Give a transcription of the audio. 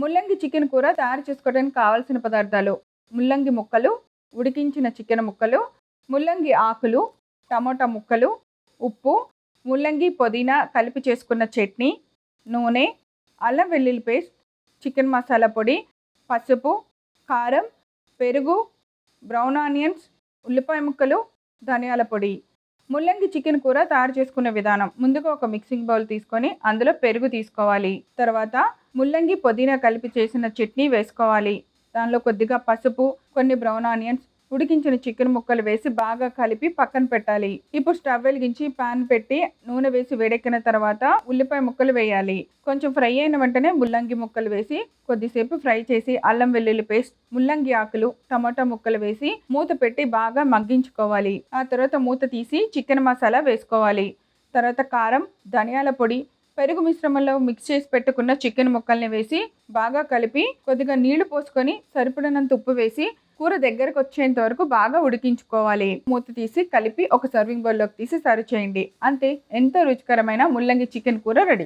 ముల్లంగి చికెన్ కూర తయారు చేసుకోవడానికి కావాల్సిన పదార్థాలు: ముల్లంగి ముక్కలు, ఉడికించిన చికెన్ ముక్కలు, ముల్లంగి ఆకులు, టమోటా ముక్కలు, ఉప్పు, ముల్లంగి పుదీనా కలిపి చేసుకున్న చట్నీ, నూనె, అల్లం వెల్లుల్లి పేస్ట్, చికెన్ మసాలా పొడి, పసుపు, కారం, పెరుగు, బ్రౌన్ ఆనియన్స్, ఉల్లిపాయ ముక్కలు, ధనియాల పొడి. ముల్లంగి చికెన్ కూర తయారు చేసుకునే విధానం: ముందుగా ఒక మిక్సింగ్ బౌల్ తీసుకొని అందులో పెరుగు తీసుకోవాలి. తర్వాత ముల్లంగి పుదీనా కలిపి చేసిన చట్నీ వేసుకోవాలి. దానిలో కొద్దిగా పసుపు, కొన్ని బ్రౌన్ ఆనియన్స్, ఉడికించిన చికెన్ ముక్కలు వేసి బాగా కలిపి పక్కన పెట్టాలి. ఇప్పుడు స్టవ్ వెలిగించి పాన్ పెట్టి నూనె వేసి వేడెక్కిన తర్వాత ఉల్లిపాయ ముక్కలు వేయాలి. కొంచెం ఫ్రై అయిన వెంటనే ముల్లంగి ముక్కలు వేసి కొద్దిసేపు ఫ్రై చేసి అల్లం వెల్లుల్లి పేస్ట్, ముల్లంగి ఆకులు, టమాటా ముక్కలు వేసి మూత పెట్టి బాగా మగ్గించుకోవాలి. ఆ తర్వాత మూత తీసి చికెన్ మసాలా వేసుకోవాలి. తర్వాత కారం, ధనియాల పొడి, పెరుగు మిశ్రమంలో మిక్స్ చేసి పెట్టుకున్న చికెన్ ముక్కల్ని వేసి బాగా కలిపి కొద్దిగా నీళ్లు పోసుకొని సరిపడినంత ఉప్పు వేసి కూర దగ్గరకు వచ్చేంత వరకు బాగా ఉడికించుకోవాలి. మూత తీసి కలిపి ఒక సర్వింగ్ బౌల్లోకి తీసి సర్వ్ చేయండి. అంతే, ఎంతో రుచికరమైన ముల్లంగి చికెన్ కూర రెడీ.